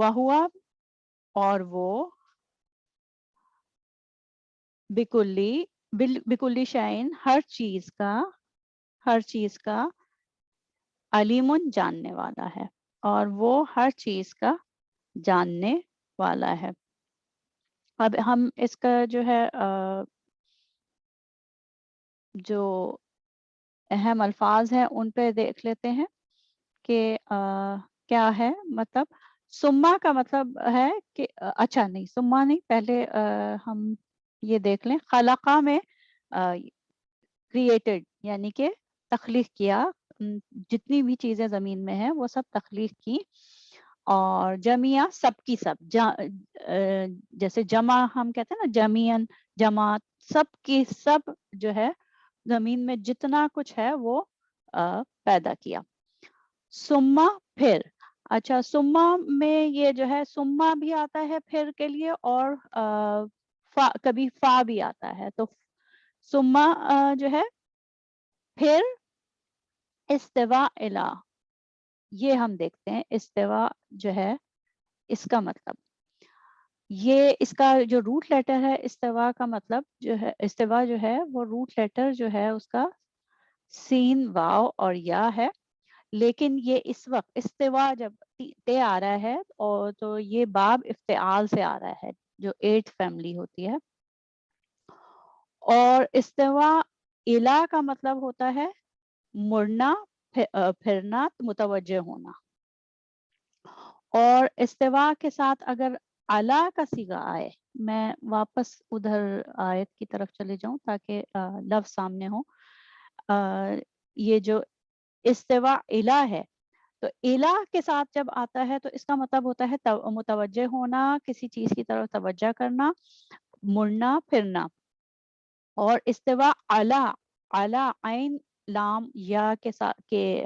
وہوا اور وہ بکلی بکلی شائن ہر چیز کا علیم جاننے والا ہے اور وہ ہر چیز کا جاننے والا ہے. اب ہم اس کا جو ہے جو اہم الفاظ ہیں ان پہ دیکھ لیتے ہیں کہ کیا ہے. مطلب سما کا مطلب ہے کہ اچھا نہیں سما نہیں، پہلے ہم یہ دیکھ لیں. خلقہ میں کریٹڈ یعنی کہ تخلیق کیا، جتنی بھی چیزیں زمین میں ہیں وہ سب تخلیق کی. اور جمعیہ سب کی سب، جیسے جمع ہم کہتے ہیں نا جمعین جماعت، سب کی سب جو ہے زمین میں جتنا کچھ ہے وہ پیدا کیا. سما پھر، اچھا سما میں یہ جو ہے سما بھی آتا ہے پھر کے لیے، اور کبھی فا بھی آتا ہے. تو سما جو ہے پھر استوا الا، یہ ہم دیکھتے ہیں استوا جو ہے اس کا مطلب، یہ اس کا جو روٹ لیٹر ہے استوا کا مطلب جو ہے، استوا جو ہے وہ روٹ لیٹر جو ہے اس کا سین واو اور یا ہے. لیکن یہ اس وقت استوا جب تے آ رہا ہے اور تو یہ باب افتعال سے آ رہا ہے جو 8 فیملی ہوتی ہے. اور استوا الا کا مطلب ہوتا ہے مڑنا، پھرنا، متوجہ ہونا. اور استوا کے ساتھ اگر اعلیٰ کا صیغہ آئے، میں واپس ادھر آیت کی طرف چلے جاؤں تاکہ لفظ سامنے ہو. یہ جو استوا الہ ہے، تو الہ کے ساتھ جب آتا ہے تو اس کا مطلب ہوتا ہے متوجہ ہونا، کسی چیز کی طرف توجہ کرنا، مڑنا پھرنا. اور استوا اعلی عین لام یا کے ساتھ کے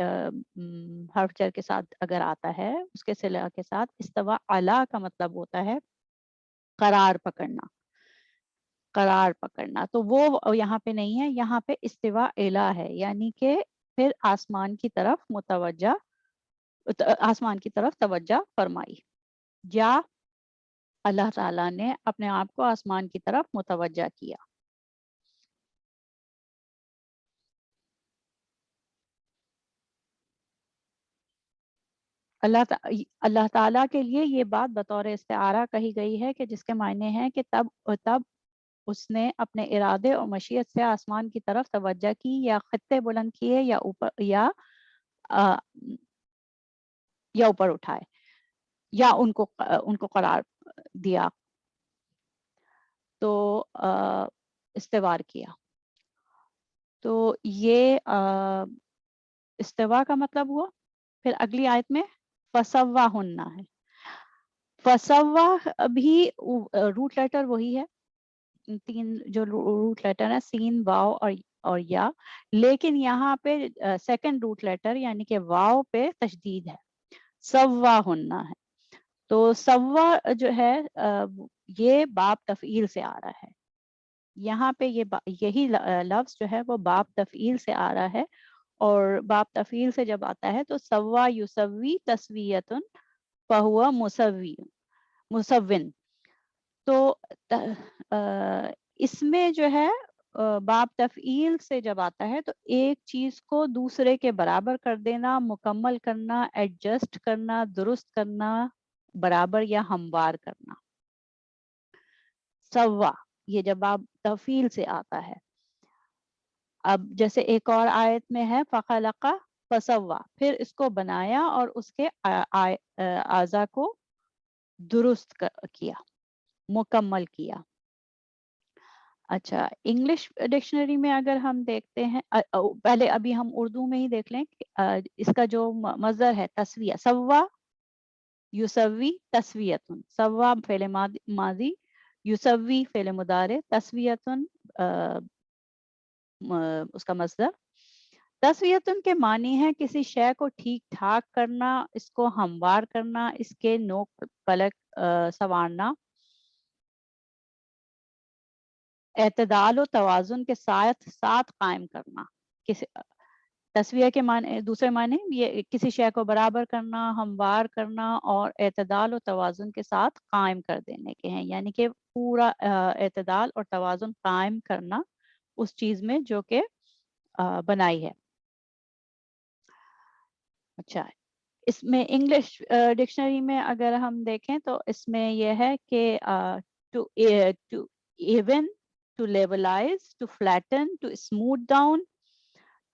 حرف جر کے ساتھ اگر آتا ہے اس کے صلہ کے ساتھ، استوا اعلی کا مطلب ہوتا ہے قرار پکڑنا، قرار پکڑنا. تو وہ یہاں پہ نہیں ہے، یہاں پہ استوا اعلی ہے، یعنی کہ پھر آسمان کی طرف متوجہ، آسمان کی طرف توجہ فرمائی، یا اللہ تعالیٰ نے اپنے آپ کو آسمان کی طرف متوجہ کیا. اللہ تعالیٰ کے لیے یہ بات بطور استعارہ کہی گئی ہے کہ جس کے معنی ہیں کہ تب اس نے اپنے ارادے اور مشیت سے آسمان کی طرف توجہ کی، یا خطے بلند کیے، یا اوپر یا اوپر اٹھائے، یا ان کو قرار دیا، تو استوار کیا. تو یہ استوا کا مطلب ہوا. پھر اگلی آیت میں فسوا ہننا ہے. فسوا بھی روٹ لیٹر وہی ہے، 3 جو روٹ لیٹر ہے سین واو اور یا، لیکن یہاں پہ سیکنڈ روٹ لیٹر یعنی کہ واو پہ تشدید ہے، سوا ہننا ہے. تو سوا جو ہے یہ باب تفعیل سے آ رہا ہے. یہاں پہ یہی لفظ جو ہے وہ باب تفعیل سے آ رہا ہے. اور باب تفعیل سے جب آتا ہے تو سوا یسوی تسویتن فہوا مسون. تو اس میں جو ہے باب تفعیل سے جب آتا ہے تو ایک چیز کو دوسرے کے برابر کر دینا، مکمل کرنا، ایڈجسٹ کرنا، درست کرنا، برابر یا ہموار کرنا. سوا یہ جب باب تفعیل سے آتا ہے. اب جیسے ایک اور آیت میں ہے فخلق فسوا، پھر اس کو بنایا اور اس کے اعضاء کو درست کیا، مکمل کیا. اچھا انگلش ڈکشنری میں اگر ہم دیکھتے ہیں، پہلے ابھی ہم اردو میں ہی دیکھ لیں اس کا جو مصدر ہے تسویہ، سوا یسوی تسویتن. سوا فعل ماضی، یسوی فعل مضارع، تسویتن اس کا مصدر. تسویتن کے معنی ہے کسی شے کو ٹھیک ٹھاک کرنا، اس کو ہموار کرنا، اس کے نوک پلک سنوارنا، اعتدال و توازن کے ساتھ قائم کرنا. تسویہ کے معنی دوسرے معنی یہ کسی شے کو برابر کرنا، ہموار کرنا اور اعتدال و توازن کے ساتھ قائم کر دینے کے ہیں، یعنی کہ پورا اعتدال اور توازن قائم کرنا اس چیز میں جو کہ بنائی ہے. اچھا، اس میں انگلش ڈکشنری میں اگر ہم دیکھیں تو اس میں یہ ہے کہ to even, to levelize, to flatten, to smooth down,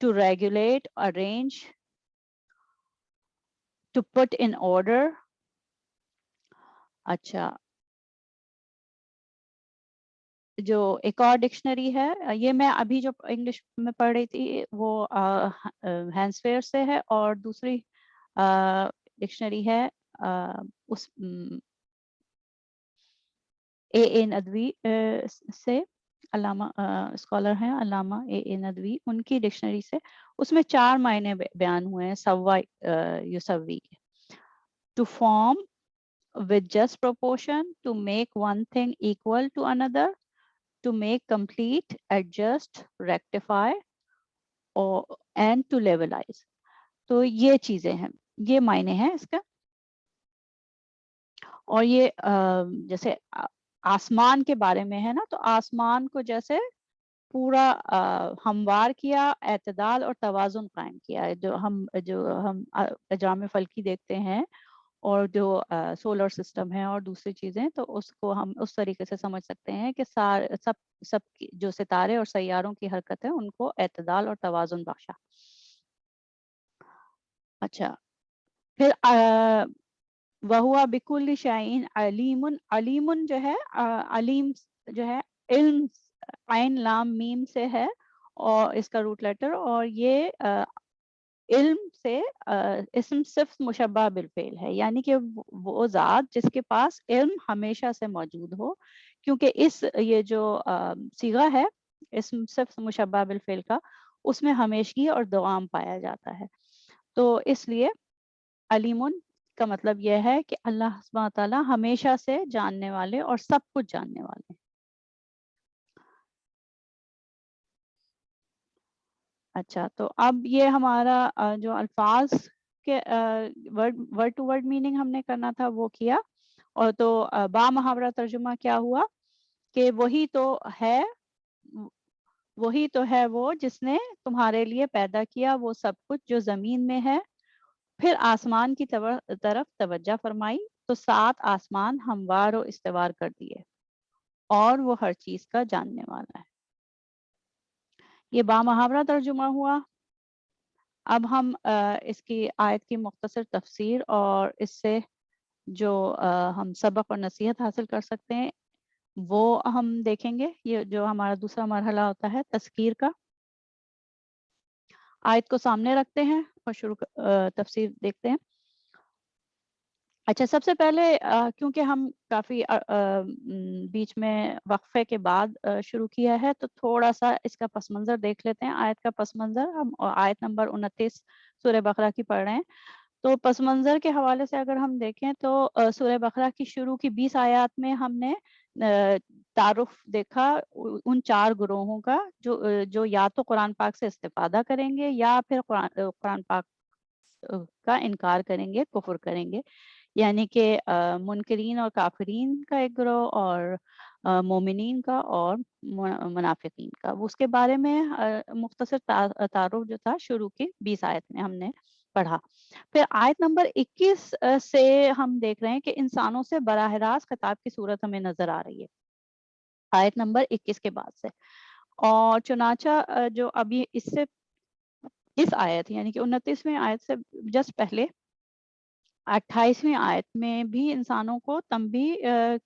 to regulate, arrange, to put in order. اچھا، جو ایک اور ڈکشنری ہے یہ میں ابھی جو انگلش میں پڑھ رہی تھی وہ ہینسفیئر سے ہے، اور دوسری ڈکشنری ہے اس اے ندوی سے، علامہ اسکالر ہیں علامہ اے ندوی، ان کی ڈکشنری سے. اس میں 4 معنی بیان ہوئے ہیں سوا یسوی کے. To form with just proportion, to make one thing equal to another, to make complete, adjust, rectify, or and to levelize. تو یہ چیزیں ہیں، یہ معنی ہیں اس کا. اور یہ جیسے آسمان کے بارے میں ہے نا، تو آسمان کو جیسے پورا ہموار کیا، اعتدال اور توازن قائم کیا ہے. جو ہم اجرام فلکی دیکھتے ہیں اور جو سولر سسٹم ہے اور دوسری چیزیں، تو اس کو ہم اس طریقے سے سمجھ سکتے ہیں کہ سب جو ستارے اور سیاروں کی حرکت ہے ان کو اعتدال اور توازن بخشا. اچھا، پھر وَهُوَ بِكُلِّ شَيْءٍ عَلِيمٌ. علیم جو ہے علیم جو ہے علم عین لام میم سے ہے اور اس کا روٹ لیٹر، اور یہ علم سے اسم صرف مشبہ بالفعل ہے، یعنی کہ وہ ذات جس کے پاس علم ہمیشہ سے موجود ہو، کیونکہ یہ جو صیغہ ہے اسم صرف مشبہ بالفعل کا، اس میں ہمیشگی اور دوام پایا جاتا ہے. تو اس لیے علیمن کا مطلب یہ ہے کہ اللہ سبحانہ تعالیٰ ہمیشہ سے جاننے والے اور سب کچھ جاننے والے. اچھا، تو اب یہ ہمارا جو الفاظ کے ورڈ ٹو ورڈ میننگ ہم نے کرنا تھا وہ کیا. اور تو با محاورہ ترجمہ کیا ہوا کہ وہی تو ہے وہ جس نے تمہارے لیے پیدا کیا وہ سب کچھ جو زمین میں ہے، پھر آسمان کی طرف توجہ فرمائی تو 7 آسمان ہموار و استوار کر دیے، اور وہ ہر چیز کا جاننے والا ہے. یہ با محاورہ ترجمہ ہوا. اب ہم اس کی آیت کی مختصر تفسیر اور اس سے جو ہم سبق اور نصیحت حاصل کر سکتے ہیں وہ ہم دیکھیں گے. یہ جو ہمارا دوسرا مرحلہ ہوتا ہے تذکیر کا. آیت کو سامنے رکھتے ہیں اور تفسیر دیکھتے ہیں. اچھا، سب سے پہلے کیونکہ ہم کافی بیچ میں وقفے کے بعد شروع کیا ہے تو تھوڑا سا اس کا پس منظر دیکھ لیتے ہیں. آیت کا پس منظر ہم آیت نمبر 29 سورہ بقرہ کی پڑھ رہے ہیں. تو پس منظر کے حوالے سے اگر ہم دیکھیں تو سورہ بقرہ کی شروع کی 20 آیات میں ہم نے تعارف دیکھا ان 4 گروہوں کا جو یا تو قرآن پاک سے استفادہ کریں گے یا پھر قرآن پاک کا انکار کریں گے، کفر کریں گے. یعنی کہ منکرین اور کافرین کا ایک گروہ، اور مومنین کا اور منافقین کا. اس کے بارے میں مختصر تعارف جو تھا شروع کی 20 آیت میں ہم نے پڑھا. پھر آیت نمبر 21 سے ہم دیکھ رہے ہیں کہ انسانوں سے براہ راست خطاب کی صورت ہمیں نظر آ رہی ہے آیت نمبر 21 کے بعد سے. اور چنانچہ جو ابھی اس آیت یعنی کہ 29ویں آیت سے جسٹ پہلے 28ویں آیت میں بھی انسانوں کو تنبیہ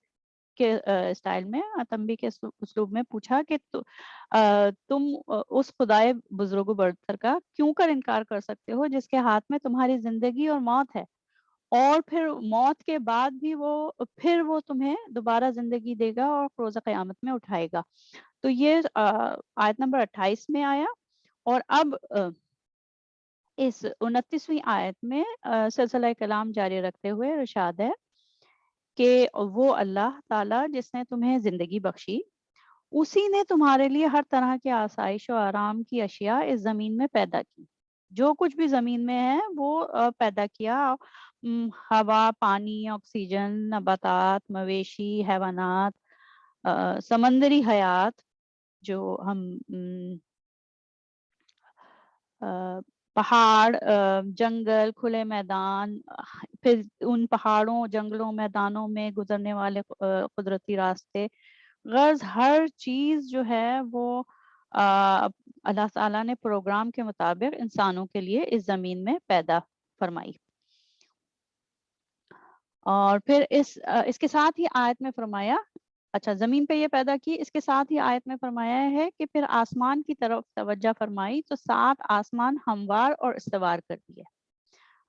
کے اسٹائل میں، تنبیہ کے اسلوب میں پوچھا کہ تم اس خدائے بزرگ و برتر کا کیوں کر انکار کر سکتے ہو جس کے ہاتھ میں تمہاری زندگی اور موت ہے، اور پھر موت کے بعد بھی وہ تمہیں دوبارہ زندگی دے گا اور روز قیامت میں اٹھائے گا. تو یہ آیت نمبر 28 میں آیا. اور اب اس 29ویں آیت میں سلسلہ کلام جاری رکھتے ہوئے ارشاد ہے کہ وہ اللہ تعالیٰ جس نے تمہیں زندگی بخشی، اسی نے تمہارے لیے ہر طرح کے آسائش و آرام کی اشیاء اس زمین میں پیدا کی. جو کچھ بھی زمین میں ہے وہ پیدا کیا. ہوا، پانی، آکسیجن، نباتات، مویشی، حیوانات، سمندری حیات جو ہم پہاڑ، جنگل، کھلے میدان، پھر ان پہاڑوں، جنگلوں، میدانوں میں گزرنے والے قدرتی راستے، غرض ہر چیز جو ہے وہ اللہ تعالیٰ نے پروگرام کے مطابق انسانوں کے لیے اس زمین میں پیدا فرمائی. اور پھر اس کے ساتھ ہی آیت میں فرمایا، اچھا زمین پہ یہ پیدا کی، اس کے ساتھ ہی آیت میں فرمایا ہے کہ پھر آسمان کی طرف توجہ فرمائی تو 7 آسمان ہموار اور استوار کر دیے.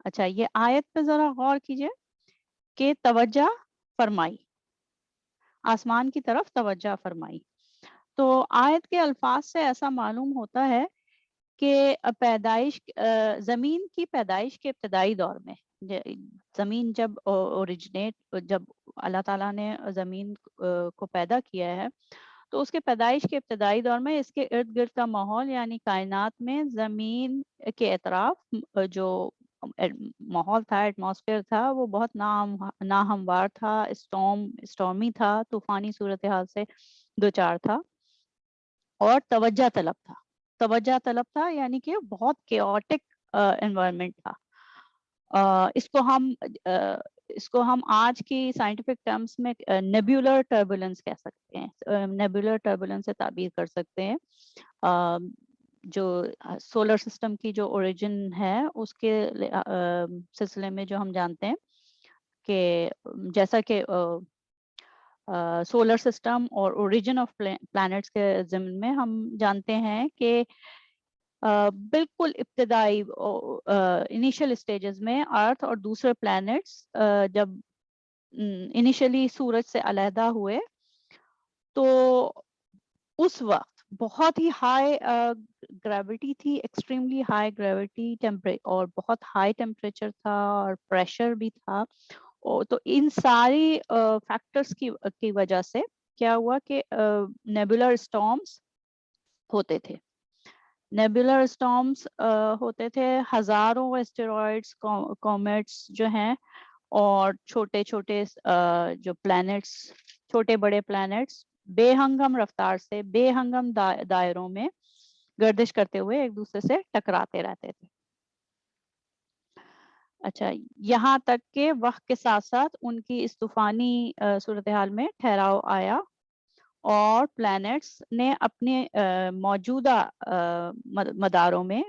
اچھا یہ آیت پہ ذرا غور کیجئے کہ توجہ فرمائی، آسمان کی طرف توجہ فرمائی. تو آیت کے الفاظ سے ایسا معلوم ہوتا ہے کہ پیدائش، زمین کی پیدائش کے ابتدائی دور میں، زمین جب جب اللہ تعالیٰ نے زمین کو پیدا کیا ہے تو اس کے پیدائش کے ابتدائی دور میں اس کے ارد گرد کا ماحول یعنی کائنات میں زمین کے اطراف جو ماحول تھا، ایٹماسفیئر تھا، وہ بہت ناہموار تھا، اسٹارمی تھا، طوفانی صورتحال سے دوچار تھا اور توجہ طلب تھا یعنی کہ بہت کیوٹک انوائرمنٹ تھا. اس کو ہم آج کی سائنٹیفک ٹرمز میں نیبولر ٹربولنس کہہ سکتے ہیں، نیبولر ٹربولنس سے تعبیر کر سکتے ہیں. جو سولر سسٹم کی جو اوریجن ہے اس کے سلسلے میں جو ہم جانتے ہیں کہ جیسا کہ سولر سسٹم اور اوریجن آف پلانٹس کے ضمن میں ہم جانتے ہیں کہ بالکل ابتدائی انیشل اسٹیجز میں ارتھ اور دوسرے پلانٹس جب انیشلی سورج سے علیحدہ ہوئے تو اس وقت بہت ہی ہائی گریویٹی تھی، ایکسٹریملی ہائی گریویٹی اور بہت ہائی ٹیمپریچر تھا اور پریشر بھی تھا. تو ان ساری فیکٹرز کی وجہ سے کیا ہوا کہ نیبولر اسٹارمز ہوتے تھے. نیبولر اسٹارمز ہوتے تھے، ہزاروں اسٹیرائڈز، کومیٹس جو ہیں اور چھوٹے چھوٹے جو پلانٹس، چھوٹے بڑے پلانٹس بے ہنگم رفتار سے، بے ہنگم دائروں میں گردش کرتے ہوئے ایک دوسرے سے ٹکراتے رہتے تھے. اچھا یہاں تک کہ وقت کے ساتھ ساتھ ان کی اس طوفانی صورتحال میں ٹھہراؤ آیا اور پلانٹس نے اپنے موجودہ مداروں میں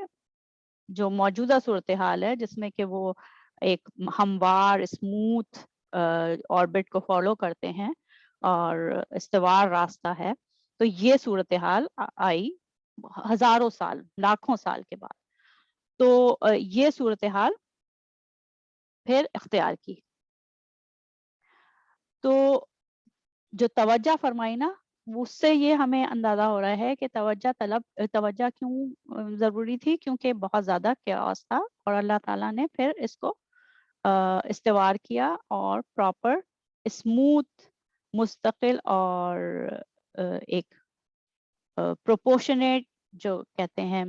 جو موجودہ صورتحال ہے جس میں کہ وہ ایک ہموار اسموتھ آربٹ کو فالو کرتے ہیں اور استوار راستہ ہے، تو یہ صورتحال آئی ہزاروں سال، لاکھوں سال کے بعد. تو یہ صورتحال پھر اختیار کی. تو جو توجہ فرمائی نا، اس سے یہ ہمیں اندازہ ہو رہا ہے کہ توجہ کیوں ضروری تھی، کیونکہ بہت زیادہ کیاس تھا اور اللہ تعالیٰ نے پھر اس کو استوار کیا اور پراپر اسموتھ، مستقل اور ایک پروپورشنیٹ جو کہتے ہیں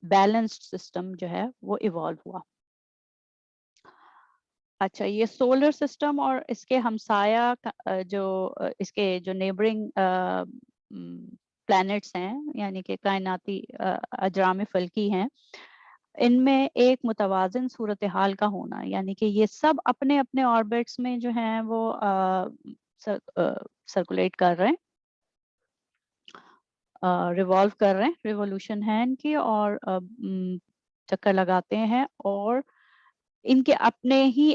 بیلنسڈ سسٹم جو ہے وہ ایوالو ہوا. اچھا یہ سولر سسٹم اور اس کے ہمسایہ جو اس کے جو نیبرنگ پلانٹس ہیں یعنی کہ کائناتی اجرام فلکی ہیں، ان میں ایک متوازن صورتحال کا ہونا یعنی کہ یہ سب اپنے اپنے آربٹس میں جو ہیں وہ سرکولیٹ کر رہے ہیں، ریوالو کر رہے ہیں، ریولوشن ہے ان کی اور چکر لگاتے ہیں اور ان کے اپنے ہی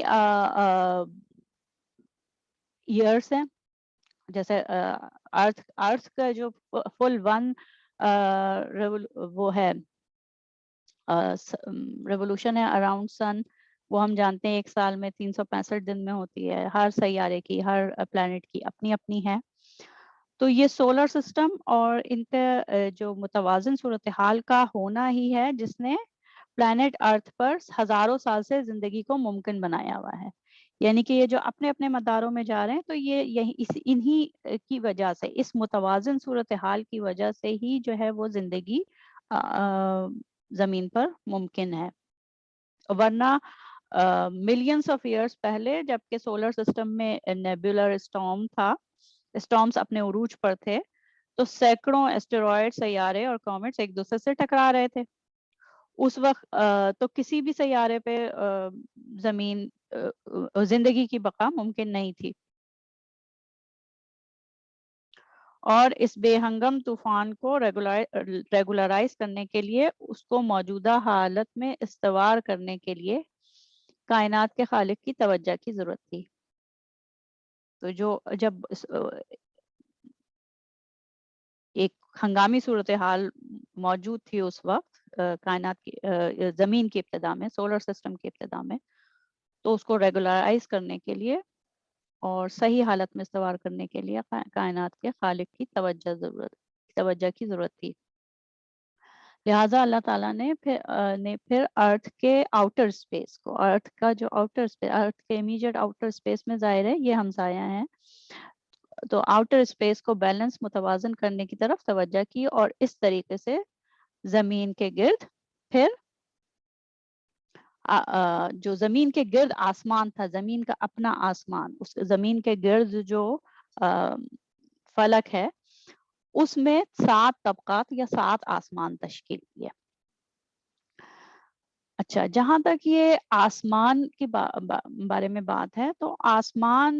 ایئرس ہیں. جیسے ارتھ کا جو فل ون وہ ہے ریولوشن ہے اراؤنڈ سن، وہ ہم جانتے ہیں ایک سال میں 365 دن میں ہوتی ہے. ہر سیارے کی، ہر پلانٹ کی اپنی اپنی ہے. تو یہ سولر سسٹم اور ان کا جو متوازن صورتحال کا ہونا ہی ہے جس نے پلانٹ ارتھ پر ہزاروں سال سے زندگی کو ممکن بنایا ہوا ہے. یعنی کہ یہ جو اپنے اپنے مداروں میں جا رہے ہیں تو یہ انہی کی وجہ سے، اس متوازن صورتحال کی وجہ سے ہی جو ہے وہ زندگی زمین پر ممکن ہے. ورنہ ملینس آف ایئرس پہلے جب کہ سولر سسٹم میں نیبولر اسٹارم تھا, اسٹارمس اپنے عروج پر تھے, تو سینکڑوں ایسٹرائڈ, سیارے اور کومیٹس ایک دوسرے سے ٹکرا رہے تھے. اس وقت تو کسی بھی سیارے پہ زمین زندگی کی بقا ممکن نہیں تھی. اور اس بے ہنگم طوفان کو ریگولرائز کرنے کے لیے, اس کو موجودہ حالت میں استوار کرنے کے لیے کائنات کے خالق کی توجہ کی ضرورت تھی. تو جب ایک ہنگامی صورتحال موجود تھی اس وقت کائنات کی زمین کی ابتدا میں, سولر سسٹم کی ابتدا میں, تو اس کو ریگولرائز کرنے کے لیے اور صحیح حالت میں استوار کرنے کے لیے کائنات کے خالق کی توجہ کی ضرورت تھی. لہٰذا اللہ تعالیٰ نے پھر ارتھ کے آؤٹر سپیس کو, ارتھ کا جو آؤٹر سپیس, ارتھ کے امیجیٹ آؤٹر سپیس میں ظاہر ہے یہ ہمسایہ ہیں, تو آؤٹر سپیس کو بیلنس متوازن کرنے کی طرف توجہ کی, اور اس طریقے سے زمین کے گرد پھر جو زمین کے گرد آسمان تھا, زمین کا اپنا آسمان, اس زمین کے گرد جو فلک ہے اس میں 7 طبقات یا 7 آسمان تشکیل کیے. اچھا, جہاں تک یہ آسمان کے بارے میں بات ہے, تو آسمان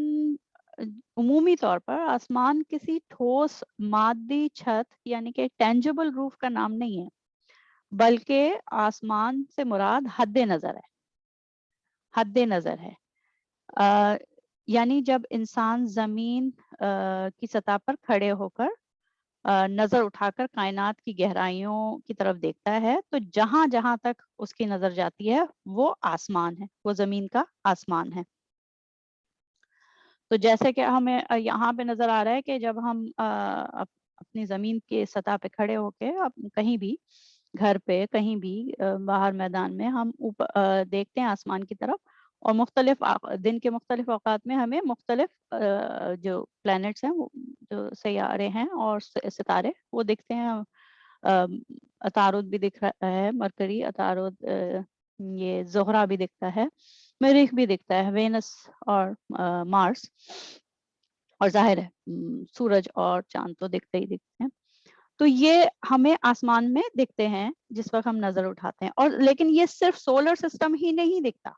عمومی طور پر آسمان کسی ٹھوس مادی چھت یعنی کہ ٹینجبل روف کا نام نہیں ہے, بلکہ آسمان سے مراد حد نظر ہے. حد نظر ہے یعنی جب انسان زمین کی سطح پر کھڑے ہو کر نظر اٹھا کر کائنات کی گہرائیوں کی طرف دیکھتا ہے, تو جہاں جہاں تک اس کی نظر جاتی ہے وہ آسمان ہے, وہ زمین کا آسمان ہے. تو جیسے کہ ہمیں یہاں پہ نظر آ رہا ہے کہ جب ہم اپنی زمین کے سطح پہ کھڑے ہو کے کہیں بھی گھر پہ, کہیں بھی باہر میدان میں ہم دیکھتے ہیں آسمان کی طرف, اور مختلف دن کے مختلف اوقات میں ہمیں مختلف جو پلانٹس ہیں, جو سیارے ہیں اور ستارے وہ دکھتے ہیں. عطارد بھی دکھ رہا ہے, مرکری, عطارد, یہ زہرہ بھی دکھتا ہے, مریخ بھی دکھتا ہے, وینس اور مارس, اور ظاہر ہے سورج اور چاند تو دکھتے ہی دکھتے ہیں. تو یہ ہمیں آسمان میں دکھتے ہیں جس وقت ہم نظر اٹھاتے ہیں. اور لیکن یہ صرف سولر سسٹم ہی نہیں دکھتا,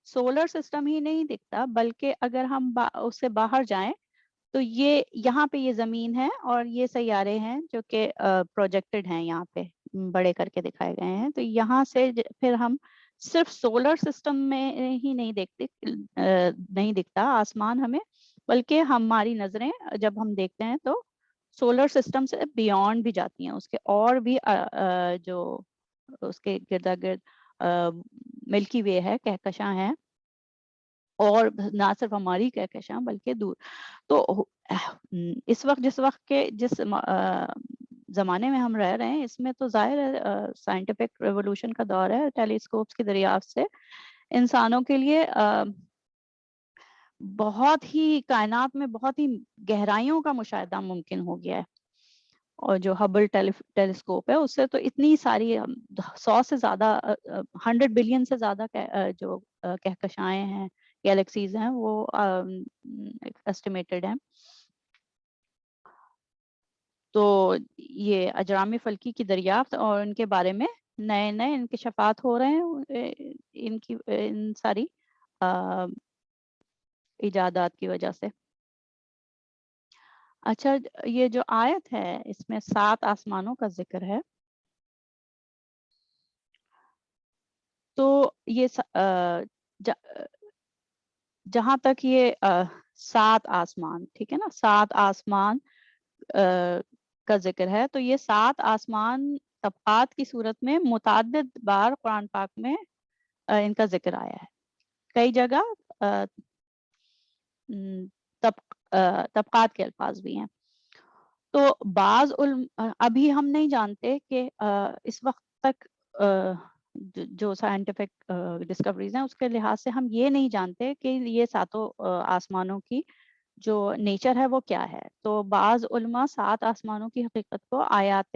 سولر سسٹم ہی نہیں دکھتا, بلکہ اگر ہم اس سے باہر جائیں تو یہ یہاں پہ یہ زمین ہے اور یہ سیارے ہیں جو کہ پروجیکٹڈ ہیں, یہاں پہ بڑے کر کے دکھائے گئے ہیں. تو یہاں سے پھر ہم صرف سولر سسٹم میں ہی نہیں دکھتا آسمان ہمیں, بلکہ ہماری نظریں جب ہم دیکھتے ہیں تو سولر سسٹم سے بیونڈ بھی جاتی ہیں, اس کے اور بھی جو اس کے گردا گرد ملکی وے ہے, کہکشاں ہیں, اور نہ صرف ہماری کہکشاں بلکہ دور. تو اس وقت جس زمانے میں ہم رہ رہے ہیں, اس میں تو ظاہر ہے سائنٹیفک ریولوشن کا دور ہے. ٹیلیسکوپس کی دریافت سے انسانوں کے لیے بہت ہی کائنات میں بہت ہی گہرائیوں کا مشاہدہ ممکن ہو گیا ہے. اور جو ہبل ٹیلیسکوپ ہے اس سے تو اتنی ساری 100 سے زیادہ 100 بلین سے زیادہ جو کہکشائیں ہیں, گیلیکسیز ہیں, وہ ایسٹیمیٹڈ ہیں. تو یہ اجرام فلکی کی دریافت اور ان کے بارے میں نئے نئے انکشافات ہو رہے ہیں ان ساری ایجادات کی وجہ سے. اچھا, یہ جو آیت ہے اس میں 7 آسمانوں کا ذکر ہے. تو یہ جہاں تک یہ 7 آسمان, ٹھیک ہے نا, 7 آسمان کا ذکر ہے, تو یہ 7 آسمان طبقات کی صورت میں متعدد بار قرآن پاک میں ان کا ذکر آیا ہے. کئی جگہ طبقات کے الفاظ بھی ہیں. تو بعض ابھی ہم نہیں جانتے کہ اس وقت تک جو سائنٹیفک ڈسکوریز ہیں اس کے لحاظ سے ہم یہ نہیں جانتے کہ یہ 7 آسمانوں کی جو نیچر ہے وہ کیا ہے. تو بعض علماء 7 آسمانوں کی حقیقت کو آیات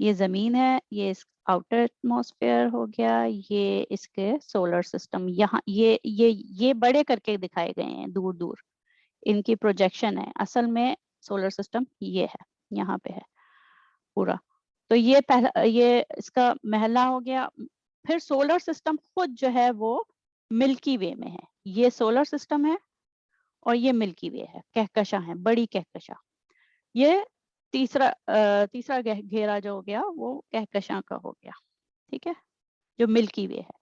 یہ زمین ہے, یہ آؤٹر ایٹماسفیئر ہو گیا, یہ اس کے سولر سسٹم, یہاں یہ بڑے کر کے دکھائے گئے ہیں دور دور, ان کی پروجیکشن ہے. اصل میں سولر سسٹم یہ ہے, یہاں پہ ہے پورا. تو یہ پہلا, یہ اس کا محلہ ہو گیا. پھر سولر سسٹم خود جو ہے وہ ملکی وے میں ہے. یہ سولر سسٹم ہے اور یہ ملکی وے ہے, کہکشاں ہے, بڑی کہکشاں. یہ تیسرا گھیرا جو ہو گیا وہ کہکشاں کا ہو گیا, ٹھیک ہے, جو ملکی وے ہے.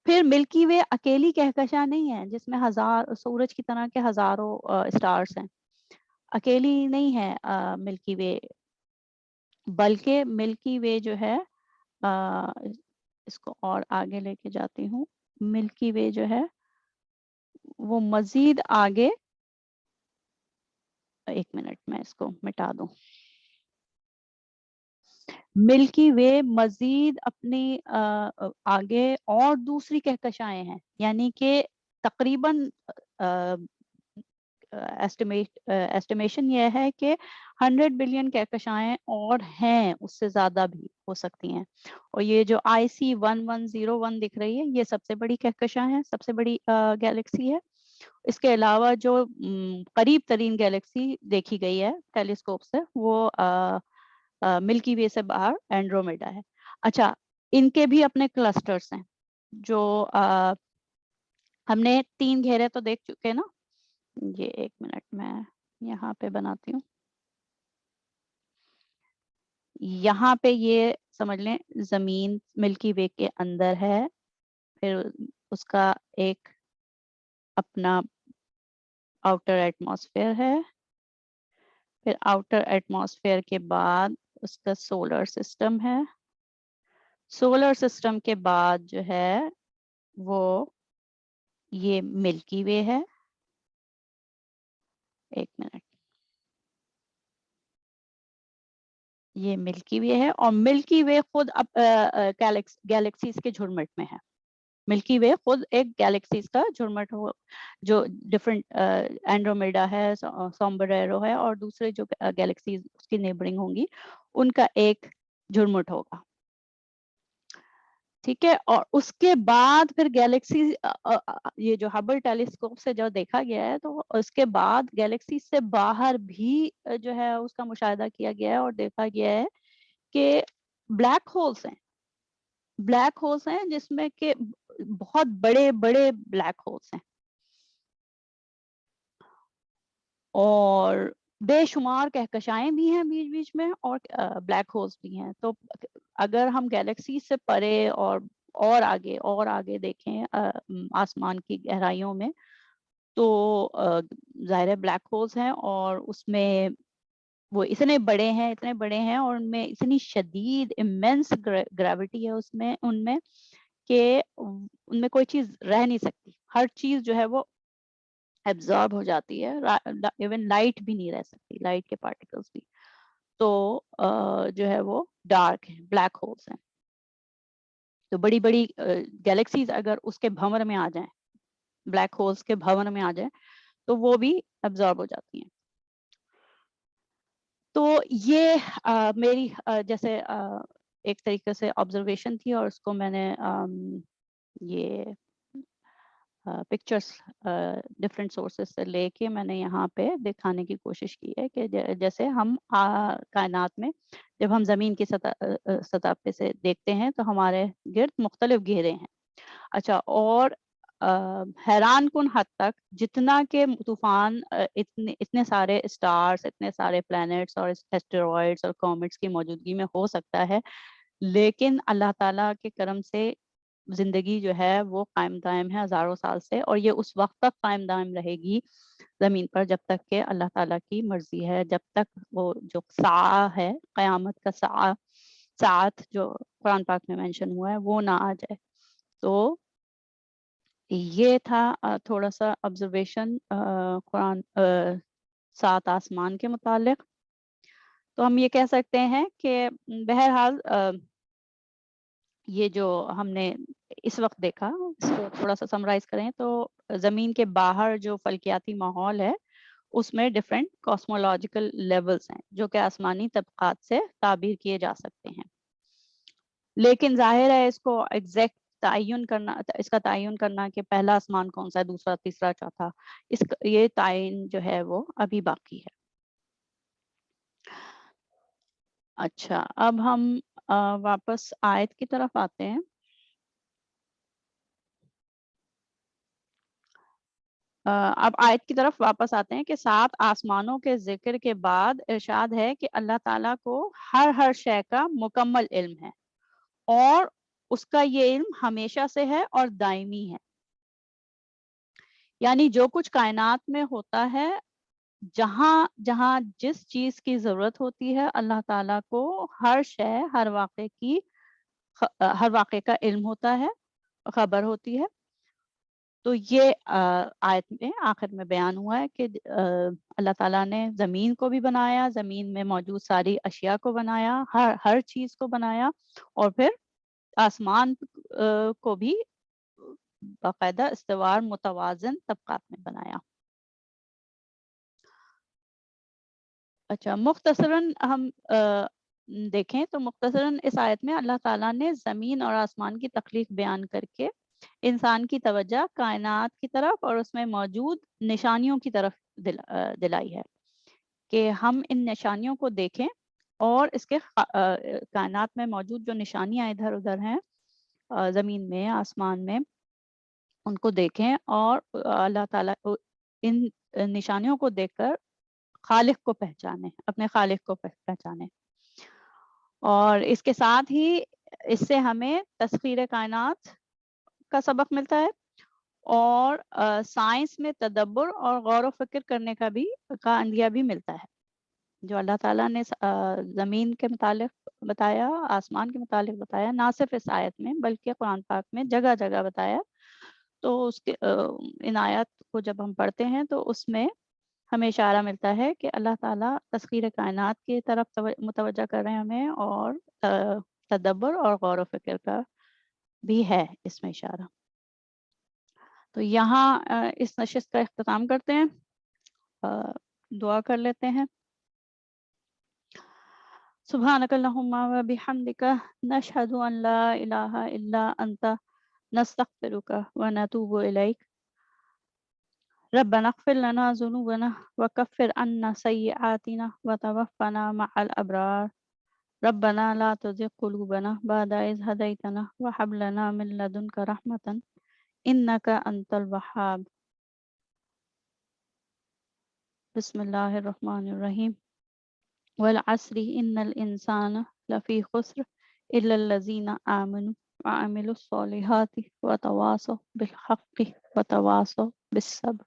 پھر ملکی وے اکیلی کہکشاں نہیں ہے جس میں سورج کی طرح کے ہزاروں اسٹارز ہیں, اکیلی نہیں ہے ملکی وے, بلکہ ملکی وے جو ہے, اس کو اور آگے لے کے جاتی ہوں, ملکی وے جو ہے وہ مزید آگے, ایک منٹ میں اس کو مٹا دوں. ملکی وے مزید اپنی آگے اور دوسری کہکشائیں ہیں, یعنی کہ تقریباً ایسٹیمیشن یہ ہے کہ 100 بلین کہکشائیں اور ہیں, اس سے زیادہ بھی ہو سکتی ہیں. اور یہ جو IC 1101 دکھ رہی ہے, یہ سب سے بڑی کہکشاں ہے, سب سے بڑی گیلیکسی ہے. اس کے علاوہ جو قریب ترین گیلیکسی دیکھی گئی ہے ٹیلیسکوپ سے, وہ ملکی وے سے باہر اینڈرومیڈا ہے. اچھا, ان کے بھی اپنے کلسٹرز ہیں, جو ہم نے 3 گھیرے تو دیکھ چکے نا. یہ ایک منٹ میں یہاں پہ بناتی ہوں. یہاں پہ یہ سمجھ لیں زمین ملکی وے کے اندر ہے, پھر اس کا ایک اپنا آؤٹر ایٹماسفیئر ہے, پھر آؤٹر ایٹماسفیئر کے بعد اس کا سولر سسٹم ہے, سولر سسٹم کے بعد جو ہے وہ یہ ملکی وے ہے. ایک منٹ, یہ ملکی وے ہے, اور ملکی وے خود گیلیکسیز کے جھرمٹ میں ہے. ملکی وے خود ایک گیلیکسیز کا جھرمٹ ہو, جو ڈفرنٹ اینڈرومیڈا ہے, سومبریرو ہے, اور دوسرے جو گیلیکسیز اس کی نیبرنگ ہوں گی, ان کا ایک جھرمٹ ہوگا, ٹھیک ہے. اور اس کے بعد پھر گیلیکسی, یہ جو ہبل ٹیلیسکوپ سے جو دیکھا گیا ہے, تو اس کے بعد گیلیکسی سے باہر بھی جو ہے اس کا مشاہدہ کیا گیا ہے, اور دیکھا گیا ہے کہ بلیک ہولز ہیں, بلیک ہولز ہیں جس میں کہ بہت بڑے بڑے بلیک ہولز ہیں, اور بے شمار کہکشائیں بھی ہیں بیچ بیچ میں, اور بلیک ہولز بھی ہیں. تو اگر ہم گیلیکسی سے پرے اور آگے دیکھیں آسمان کی گہرائیوں میں, تو ظاہر بلیک ہولز ہیں, اور اس میں وہ اتنے بڑے ہیں, اور ان میں اتنی شدید امینس گریوٹی ہے ان میں کہ ان میں کوئی چیز رہ نہیں سکتی. ہر چیز جو ہے وہ ایبزارب ہو جاتی ہے, ایون لائٹ بھی نہیں رہ سکتی, لائٹ کے پارٹیکلز بھی. تو جو ہے وہ ڈارک ہے, بلیک ہولز ہیں. تو بڑی بڑی گیلیکسیز اگر اس کے بھنور میں آ جائیں, بلیک ہولز کے بھنور میں آ جائیں, تو وہ بھی ایبزارب ہو جاتی ہیں. تو یہ میری جیسے ایک طریقے سے آبزرویشن تھی, اور اس کو میں نے یہ پکچرز ڈفرینٹ سورسز سے لے کے میں نے یہاں پہ دکھانے کی کوشش کی ہے کہ جیسے ہم کائنات میں جب ہم زمین کی سطح پہ سے دیکھتے ہیں تو ہمارے گرد مختلف گھیرے ہیں. اچھا, اور حیران کن حد تک جتنا کہ طوفان اتنے سارے اسٹارز, اتنے سارے پلانٹس اور اسٹیرائڈز اور کومیٹس کی موجودگی میں ہو سکتا ہے, لیکن اللہ تعالیٰ کے کرم سے زندگی جو ہے وہ قائم دائم ہے ہزاروں سال سے, اور یہ اس وقت تک قائم دائم رہے گی زمین پر جب تک کہ اللہ تعالیٰ کی مرضی ہے, جب تک وہ جو ساعہ ہے, قیامت کا ساعت جو قرآن پاک میں مینشن ہوا ہے, وہ نہ آ جائے. تو یہ تھا تھوڑا سا آبزرویشن قرآن 7 آسمان کے متعلق. تو ہم یہ کہہ سکتے ہیں کہ بہرحال یہ جو ہم نے اس وقت دیکھا, اس کو تھوڑا سا سمرائز کریں تو زمین کے باہر جو فلکیاتی ماحول ہے, اس میں ڈفرینٹ کاسمولوجیکل لیولز ہیں جو کہ آسمانی طبقات سے تعبیر کیے جا سکتے ہیں. لیکن ظاہر ہے اس کو ایگزیکٹ تعین کرنا، اس کا تعین کرنا کہ پہلا آسمان کون سا ہے، دوسرا، تیسرا، چوتھا، یہ تعین جو ہے وہ ابھی باقی ہے۔ اچھا، اب ہم واپس آیت کی طرف آتے ہیں۔ اب آیت کی طرف واپس آتے ہیں کہ 7 آسمانوں کے ذکر کے بعد ارشاد ہے کہ اللہ تعالیٰ کو ہر شے کا مکمل علم ہے، اور اس کا یہ علم ہمیشہ سے ہے اور دائمی ہے۔ یعنی جو کچھ کائنات میں ہوتا ہے، جہاں جہاں جس چیز کی ضرورت ہوتی ہے، اللہ تعالیٰ کو ہر شے، ہر واقعے کا علم ہوتا ہے، خبر ہوتی ہے۔ تو یہ آیت میں آخر میں بیان ہوا ہے کہ اللہ تعالیٰ نے زمین کو بھی بنایا، زمین میں موجود ساری اشیاء کو بنایا، ہر چیز کو بنایا، اور پھر آسمان کو بھی باقاعدہ استوار متوازن طبقات میں بنایا۔ اچھا، مختصراً ہم دیکھیں تو مختصراً اس آیت میں اللہ تعالیٰ نے زمین اور آسمان کی تخلیق بیان کر کے انسان کی توجہ کائنات کی طرف اور اس میں موجود نشانیوں کی طرف دلائی ہے کہ ہم ان نشانیوں کو دیکھیں، اور اس کے کائنات میں موجود جو نشانیاں ادھر ادھر ہیں زمین میں، آسمان میں، ان کو دیکھیں، اور اللہ تعالیٰ ان نشانیوں کو دیکھ کر خالق کو پہچانے، اپنے خالق کو پہچانے۔ اور اس کے ساتھ ہی اس سے ہمیں تسخیر کائنات کا سبق ملتا ہے، اور سائنس میں تدبر اور غور و فکر کرنے کا اندیہ بھی ملتا ہے۔ جو اللہ تعالیٰ نے زمین کے متعلق بتایا، آسمان کے متعلق بتایا، نہ صرف اس آیت میں بلکہ قرآن پاک میں جگہ جگہ بتایا، تو اس کے ان آیات کو جب ہم پڑھتے ہیں تو اس میں ہمیں اشارہ ملتا ہے کہ اللہ تعالیٰ تسخیر کائنات کی طرف متوجہ کر رہے ہیں ہمیں، اور تدبر اور غور و فکر کا بھی ہے اس میں اشارہ۔ تو یہاں اس نشست کا اختتام کرتے ہیں، دعا کر لیتے ہیں۔ سبحانک اللہم و بحمدک، نشہد ان لا الہ الا انت، نستغفرک و نتوب الیک۔ ربنا اغفر لنا ذنوبنا وكفر عنا سيئاتنا وتوفنا مع الأبرار۔ ربنا لا تزغ قلوبنا بعد إذ هديتنا وهب لنا من لدنك رحمة إنك أنت الوهاب۔ بسم الله الرحمن الرحيم۔ والعصر إن الإنسان لفي خسر إلا الذين آمنوا وعملوا الصالحات وتواصوا بالحق وتواصوا بالصبر۔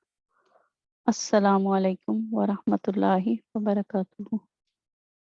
السلام علیکم ورحمۃ اللہ وبرکاتہ۔